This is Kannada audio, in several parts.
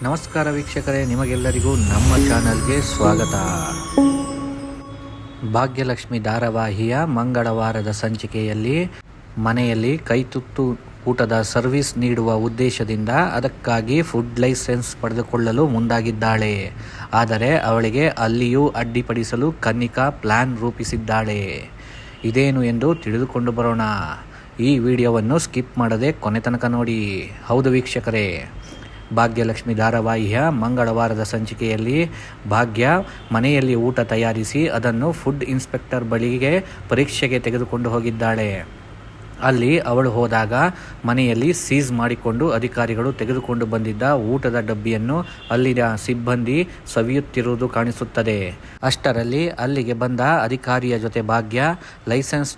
ನಮಸ್ಕಾರ ವೀಕ್ಷಕರೇ, ನಿಮಗೆಲ್ಲರಿಗೂ ನಮ್ಮ ಚಾನಲ್ಗೆ ಸ್ವಾಗತ. ಭಾಗ್ಯಲಕ್ಷ್ಮಿ ಧಾರಾವಾಹಿಯ ಮಂಗಳವಾರದ ಸಂಚಿಕೆಯಲ್ಲಿ ಮನೆಯಲ್ಲಿ ಕೈತುತ್ತು ಊಟದ ಸರ್ವಿಸ್ ನೀಡುವ ಉದ್ದೇಶದಿಂದ ಅದಕ್ಕಾಗಿ ಫುಡ್ ಲೈಸೆನ್ಸ್ ಪಡೆದುಕೊಳ್ಳಲು ಮುಂದಾಗಿದ್ದಾಳೆ. ಆದರೆ ಅವಳಿಗೆ ಅಲ್ಲಿಯೂ ಅಡ್ಡಿಪಡಿಸಲು ಕನ್ನಿಕಾ ಪ್ಲಾನ್ ರೂಪಿಸಿದ್ದಾಳೆ. ಇದೇನು ಎಂದು ತಿಳಿದುಕೊಂಡು ಬರೋಣ. ಈ ವಿಡಿಯೋವನ್ನು ಸ್ಕಿಪ್ ಮಾಡದೆ ಕೊನೆ ತನಕ ನೋಡಿ. ಹೌದು ವೀಕ್ಷಕರೇ, ಭಾಗ್ಯಲಕ್ಷ್ಮಿ ಧಾರಾವಾಹಿಯ ಮಂಗಳವಾರದ ಸಂಚಿಕೆಯಲ್ಲಿ ಭಾಗ್ಯ ಮನೆಯಲ್ಲಿ ಊಟ ತಯಾರಿಸಿ ಅದನ್ನು ಫುಡ್ ಇನ್ಸ್ಪೆಕ್ಟರ್ ಬಳಿಗೆ ಪರೀಕ್ಷೆಗೆ ತೆಗೆದುಕೊಂಡು ಹೋಗಿದ್ದಾಳೆ. ಅಲ್ಲಿ ಅವಳು ಹೋದಾಗ ಮನೆಯಲ್ಲಿ ಸೀಸ್ ಮಾಡಿಕೊಂಡು ಅಧಿಕಾರಿಗಳು ತೆಗೆದುಕೊಂಡು ಬಂದಿದ್ದ ಊಟದ ಡಬ್ಬಿಯನ್ನು ಅಲ್ಲಿನ ಸಿಬ್ಬಂದಿ ಸವಿಯುತ್ತಿರುವುದು ಕಾಣಿಸುತ್ತದೆ. ಅಷ್ಟರಲ್ಲಿ ಅಲ್ಲಿಗೆ ಬಂದ ಅಧಿಕಾರಿಯ ಜೊತೆ ಭಾಗ್ಯ ಲೈಸೆನ್ಸ್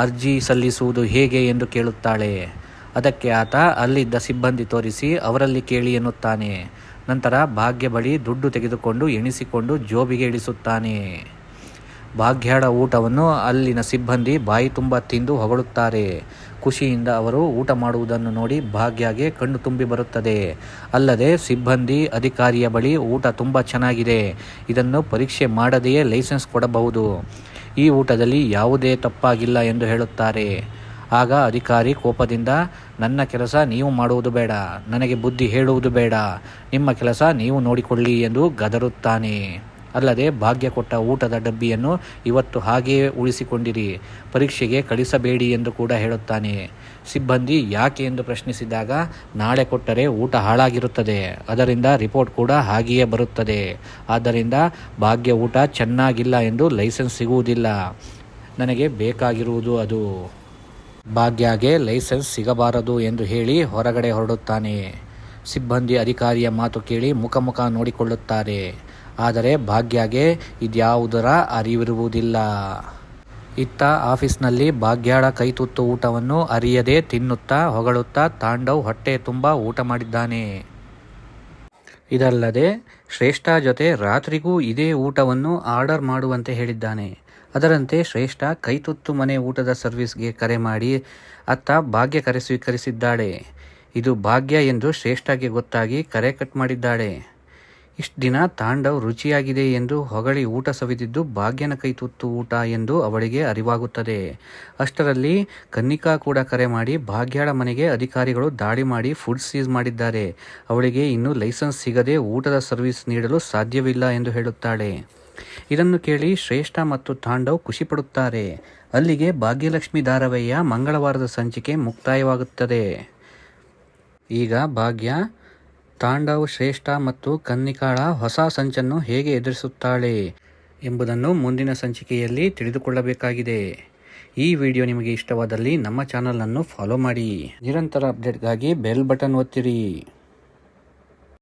ಅರ್ಜಿ ಸಲ್ಲಿಸುವುದು ಹೇಗೆ ಎಂದು ಕೇಳುತ್ತಾಳೆ. ಅದಕ್ಕೆ ಆತ ಅಲ್ಲಿದ್ದ ಸಿಬ್ಬಂದಿ ತೋರಿಸಿ ಅವರಲ್ಲಿ ಕೇಳಿ ಎನ್ನುತ್ತಾನೆ. ನಂತರ ಭಾಗ್ಯ ಬಳಿ ದುಡ್ಡು ತೆಗೆದುಕೊಂಡು ಎಣಿಸಿಕೊಂಡು ಜೋಬಿಗೆ ಇಳಿಸುತ್ತಾನೆ. ಭಾಗ್ಯಳ ಊಟವನ್ನು ಅಲ್ಲಿನ ಸಿಬ್ಬಂದಿ ಬಾಯಿ ತುಂಬ ತಿಂದು ಹೊಗಳುತ್ತಾರೆ. ಖುಷಿಯಿಂದ ಅವರು ಊಟ ಮಾಡುವುದನ್ನು ನೋಡಿ ಭಾಗ್ಯಗೆ ಕಣ್ಣು ತುಂಬಿ ಬರುತ್ತದೆ. ಅಲ್ಲದೆ ಸಿಬ್ಬಂದಿ ಅಧಿಕಾರಿಯ ಬಳಿ ಊಟ ತುಂಬ ಚೆನ್ನಾಗಿದೆ, ಇದನ್ನು ಪರೀಕ್ಷೆ ಮಾಡದೆಯೇ ಲೈಸೆನ್ಸ್ ಕೊಡಬಹುದು, ಈ ಊಟದಲ್ಲಿ ಯಾವುದೇ ತಪ್ಪಾಗಿಲ್ಲ ಎಂದು ಹೇಳುತ್ತಾರೆ. ಆಗ ಅಧಿಕಾರಿ ಕೋಪದಿಂದ, ನನ್ನ ಕೆಲಸ ನೀವು ಮಾಡುವುದು ಬೇಡ, ನನಗೆ ಬುದ್ಧಿ ಹೇಳುವುದು ಬೇಡ, ನಿಮ್ಮ ಕೆಲಸ ನೀವು ನೋಡಿಕೊಳ್ಳಿ ಎಂದು ಗದರುತ್ತಾನೆ. ಅಲ್ಲದೆ ಭಾಗ್ಯ ಕೊಟ್ಟ ಊಟದ ಡಬ್ಬಿಯನ್ನು ಇವತ್ತು ಹಾಗೆಯೇ ಉಳಿಸಿಕೊಂಡಿರಿ, ಪರೀಕ್ಷೆಗೆ ಕಳಿಸಬೇಡಿ ಎಂದು ಕೂಡ ಹೇಳುತ್ತಾನೆ. ಸಿಬ್ಬಂದಿ ಯಾಕೆ ಎಂದು ಪ್ರಶ್ನಿಸಿದಾಗ, ನಾಳೆ ಕೊಟ್ಟರೆ ಊಟ ಹಾಳಾಗಿರುತ್ತದೆ, ಅದರಿಂದ ರಿಪೋರ್ಟ್ ಕೂಡ ಹಾಗೆಯೇ ಬರುತ್ತದೆ, ಆದ್ದರಿಂದ ಭಾಗ್ಯ ಊಟ ಚೆನ್ನಾಗಿಲ್ಲ ಎಂದು ಲೈಸೆನ್ಸ್ ಸಿಗುವುದಿಲ್ಲ, ನನಗೆ ಬೇಕಾಗಿರುವುದು ಅದು. ಭಾಗ್ಯಗೆ ಲೈಸೆನ್ಸ್ ಸಿಗಬಾರದು ಎಂದು ಹೇಳಿ ಹೊರಗಡೆ ಹೊರಡುತ್ತಾನೆ. ಸಿಬ್ಬಂದಿ ಅಧಿಕಾರಿಯ ಮಾತು ಕೇಳಿ ಮುಖ ನೋಡಿಕೊಳ್ಳುತ್ತಾರೆ. ಆದರೆ ಭಾಗ್ಯಗೆ ಇದ್ಯಾವುದರ ಅರಿವಿರುವುದಿಲ್ಲ. ಇತ್ತ ಆಫೀಸ್ನಲ್ಲಿ ಭಾಗ್ಯಳ ಕೈತುತ್ತು ಊಟವನ್ನು ಅರಿಯದೆ ತಿನ್ನುತ್ತಾ ಹೊಗಳುತ್ತಾ ತಾಂಡವ್ ಹೊಟ್ಟೆ ತುಂಬ ಊಟ ಮಾಡಿದ್ದಾನೆ. ಇದಲ್ಲದೆ ಶ್ರೇಷ್ಠ ಜೊತೆ ರಾತ್ರಿಗೂ ಇದೇ ಊಟವನ್ನು ಆರ್ಡರ್ ಮಾಡುವಂತೆ ಹೇಳಿದ್ದಾನೆ. ಅದರಂತೆ ಶ್ರೇಷ್ಠ ಕೈತುತ್ತು ಮನೆ ಊಟದ ಸರ್ವಿಸ್ಗೆ ಕರೆ ಮಾಡಿ ಅತ್ತ ಭಾಗ್ಯ ಕರೆ ಸ್ವೀಕರಿಸಿದ್ದಾಳೆ. ಇದು ಭಾಗ್ಯ ಎಂದು ಶ್ರೇಷ್ಠಗೆ ಗೊತ್ತಾಗಿ ಕರೆ ಕಟ್ ಮಾಡಿದ್ದಾಳೆ. ಇಷ್ಟು ದಿನ ತಾಂಡವ್ ರುಚಿಯಾಗಿದೆ ಎಂದು ಹೊಗಳಿ ಊಟ ಸವಿದಿದ್ದು ಭಾಗ್ಯನ ಕೈತುತ್ತು ಊಟ ಎಂದು ಅವಳಿಗೆ ಅರಿವಾಗುತ್ತದೆ. ಅಷ್ಟರಲ್ಲಿ ಕನ್ನಿಕಾ ಕೂಡ ಕರೆ ಮಾಡಿ ಭಾಗ್ಯಳ ಮನೆಗೆ ಅಧಿಕಾರಿಗಳು ದಾಳಿ ಮಾಡಿ ಫುಡ್ ಸೀಸ್ ಮಾಡಿದ್ದಾರೆ, ಅವಳಿಗೆ ಇನ್ನೂ ಲೈಸೆನ್ಸ್ ಸಿಗದೆ ಊಟದ ಸರ್ವಿಸ್ ನೀಡಲು ಸಾಧ್ಯವಿಲ್ಲ ಎಂದು ಹೇಳುತ್ತಾಳೆ. ಇದನ್ನು ಕೇಳಿ ಶ್ರೇಷ್ಠ ಮತ್ತು ತಾಂಡವ್ ಖುಷಿಪಡುತ್ತಾರೆ. ಅಲ್ಲಿಗೆ ಭಾಗ್ಯಲಕ್ಷ್ಮಿ ಧಾರಾವಾಹಿಯ ಮಂಗಳವಾರದ ಸಂಚಿಕೆ ಮುಕ್ತಾಯವಾಗುತ್ತದೆ. ಈಗ ಭಾಗ್ಯ ತಾಂಡವ್, ಶ್ರೇಷ್ಠ ಮತ್ತು ಕನ್ನಿಕಾಳ ಹೊಸ ಸಂಚನ್ನು ಹೇಗೆ ಎದುರಿಸುತ್ತಾಳೆ ಎಂಬುದನ್ನು ಮುಂದಿನ ಸಂಚಿಕೆಯಲ್ಲಿ ತಿಳಿದುಕೊಳ್ಳಬೇಕಾಗಿದೆ. ಈ ವಿಡಿಯೋ ನಿಮಗೆ ಇಷ್ಟವಾದಲ್ಲಿ ನಮ್ಮ ಚಾನಲನ್ನು ಫಾಲೋ ಮಾಡಿ. ನಿರಂತರ ಅಪ್ಡೇಟ್ಗಾಗಿ ಬೆಲ್ ಬಟನ್ ಒತ್ತಿರಿ.